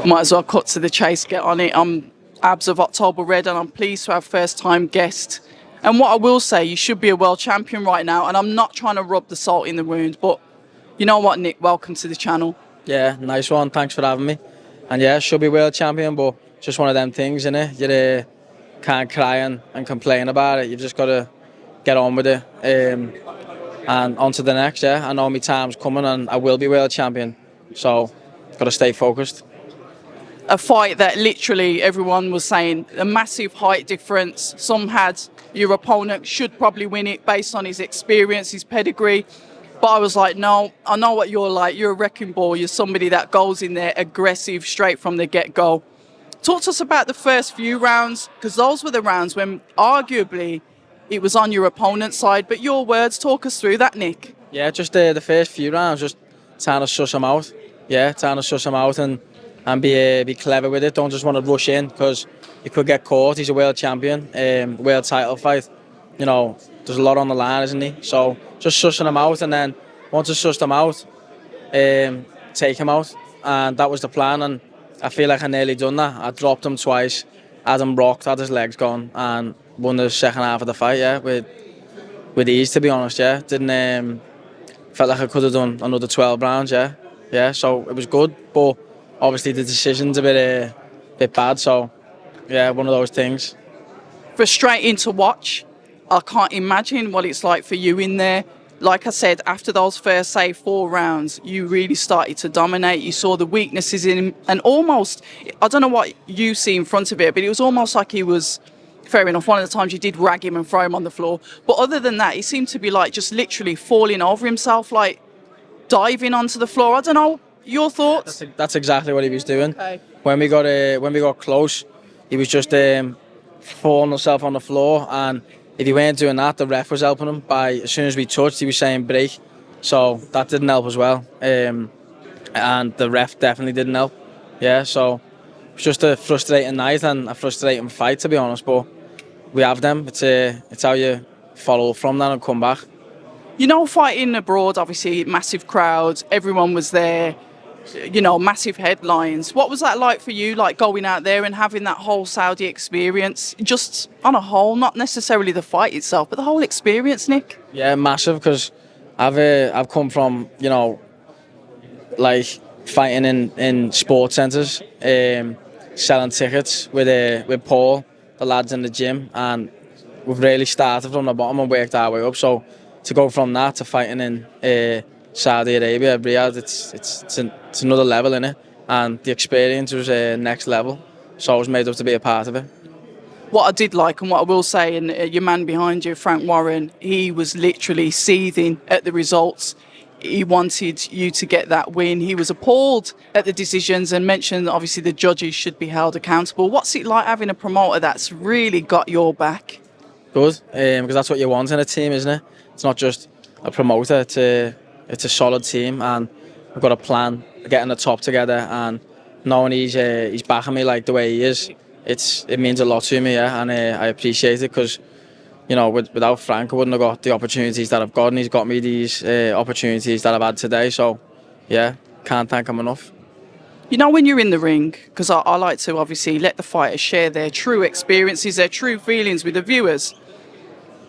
Might as well cut to the chase, get on it. I'm Abs of October Red, and I'm pleased to have first-time guest. And what I will say, you should be a world champion right now, and I'm not trying to rub the salt in the wound, but you know what, Nick? Welcome to the channel. Yeah, nice one. Thanks for having me. And yeah, should be world champion, but just one of them things, innit? You can't cry and complain about it. You've just got to get on with it. And on to the next, yeah. I know my time's coming and I will be world champion. So, got to stay focused. A fight that literally everyone was saying a massive height difference. Some had your opponent should probably win it based on his experience, his pedigree. But I was like, no, I know what you're like. You're a wrecking ball. You're somebody that goes in there aggressive straight from the get-go. Talk to us about the first few rounds, because those were the rounds when arguably it was on your opponent's side. But your words, talk us through that, Nick. Yeah, just the first few rounds, just trying to suss them out. Yeah, trying to suss them out and be clever with it. Don't just want to rush in because you could get caught. He's a world champion, world title fight. You know, there's a lot on the line, isn't he? So just sussing them out, and then once I sussed them out, take him out, and that was the plan. And I feel like I nearly done that. I dropped him twice, had him rocked, had his legs gone, and won the second half of the fight. Yeah, with ease, to be honest. Yeah, didn't felt like I could have done another 12 rounds. Yeah. So it was good, but obviously the decision's a bit bad. So yeah, one of those things. Frustrating to watch. I can't imagine what it's like for you in there. Like I said, after those first, say, 4 rounds, you really started to dominate. You saw the weaknesses in him, and almost, I don't know what you see in front of it, but it was almost like he was, fair enough, one of the times you did rag him and throw him on the floor. But other than that, he seemed to be like just literally falling over himself, like diving onto the floor. I don't know, your thoughts? That's exactly what he was doing. Okay. When we got close, he was just falling himself on the floor, and if he weren't doing that, the ref was helping him. As soon as we touched, he was saying break, so that didn't help as well. And the ref definitely didn't help. Yeah, so it was just a frustrating night and a frustrating fight, to be honest. But we have them. It's how you follow from that and come back. You know, fighting abroad, obviously, massive crowds, everyone was there. You know, massive headlines. What was that like for you, like going out there and having that whole Saudi experience, just on a whole, not necessarily the fight itself, but the whole experience, Nick? Yeah, massive, because I've come from, you know, like fighting in sports centres, selling tickets with Paul, the lads in the gym, and we've really started from the bottom and worked our way up. So to go from that to fighting in Saudi Arabia, Riyadh, it's another level, innit? And the experience was next level, so I was made up to be a part of it. What I did like, and what I will say, and your man behind you, Frank Warren, he was literally seething at the results. He wanted you to get that win. He was appalled at the decisions and mentioned that obviously the judges should be held accountable. What's it like having a promoter that's really got your back? Good, because that's what you want in a team, isn't it? It's not just a promoter, it's a solid team, and we've got a plan, getting the top together, and knowing he's backing me like the way he is, it means a lot to me, yeah, and I appreciate it, because you know, without Frank I wouldn't have got the opportunities that I've got, and he's got me these opportunities that I've had today, so yeah, can't thank him enough. You know, when you're in the ring, because I like to obviously let the fighters share their true experiences, their true feelings with the viewers.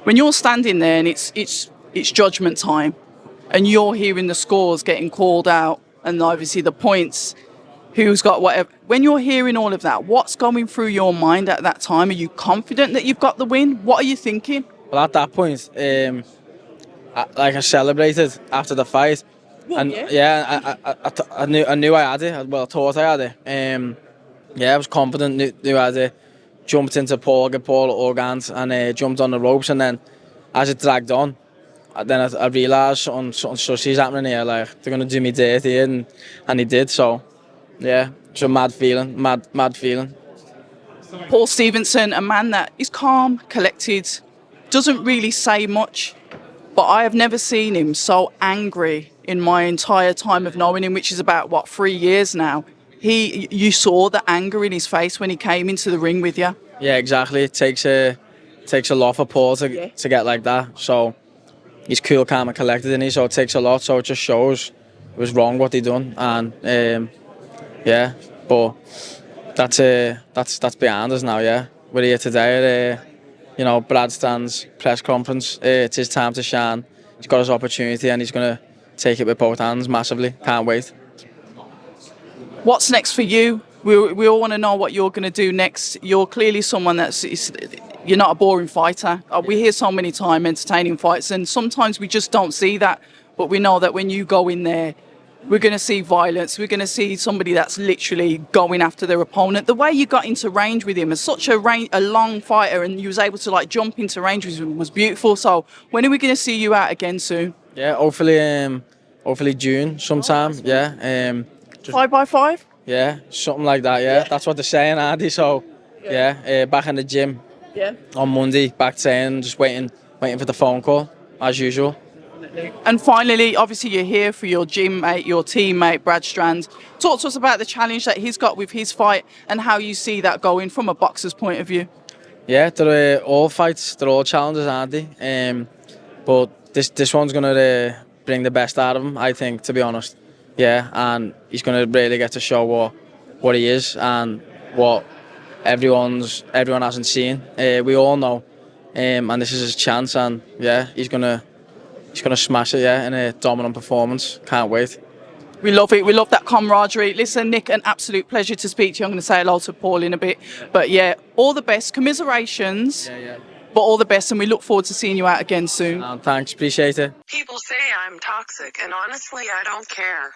When you're standing there and it's judgment time, and you're hearing the scores getting called out, and obviously the points, who's got whatever. When you're hearing all of that, what's going through your mind at that time? Are you confident that you've got the win? What are you thinking? Well, at that point, I celebrated after the fight, and I knew I had it. Well, I thought I had it. Yeah, I was confident. Knew I had it. Jumped into get Paul organs, and jumped on the ropes, and then as it dragged on, then I realised something sussy's happening here, like they're going to do me dirty, and he did, so yeah, it's a mad feeling. Paul Stevenson, a man that is calm, collected, doesn't really say much, but I have never seen him so angry in my entire time of knowing him, which is about, 3 years now. You saw the anger in his face when he came into the ring with you. Yeah, exactly. It takes a lot for Paul to get like that, so he's cool, calm and collected, and so it takes a lot, so it just shows it was wrong what they done, and yeah, But that's behind us now. Yeah, we're here today at you know, Brad Strand's press conference. It's his time to shine. He's got his opportunity and he's going to take it with both hands massively. Can't wait. What's next for you? We all want to know what you're going to do next. You're clearly someone you're not a boring fighter. We hear so many times entertaining fights, and sometimes we just don't see that. But we know that when you go in there, we're going to see violence. We're going to see somebody that's literally going after their opponent. The way you got into range with him as such a long fighter, and you was able to like jump into range with him was beautiful. So when are we going to see you out again soon? Yeah, hopefully June sometime. Yeah. 5x5? Yeah, something like that. Yeah, that's what they're saying, Andy. So yeah, back in the gym. Yeah. On Monday, back training, just waiting for the phone call as usual. And finally, obviously, you're here for your gym mate, your teammate, Brad Strand. Talk to us about the challenge that he's got with his fight and how you see that going from a boxer's point of view. Yeah, they're all fights, they're all challenges, aren't they? But this one's going to bring the best out of him, I think, to be honest. Yeah, and he's going to really get to show what he is and what everyone hasn't seen. We all know, and this is his chance. And yeah, he's gonna smash it. Yeah, in a dominant performance. Can't wait. We love it. We love that camaraderie. Listen, Nick, an absolute pleasure to speak to you. I'm going to say hello to Paul in a bit, but yeah, all the best. Commiserations. Yeah. But all the best, and we look forward to seeing you out again soon. Thanks, appreciate it. People say I'm toxic, and honestly, I don't care.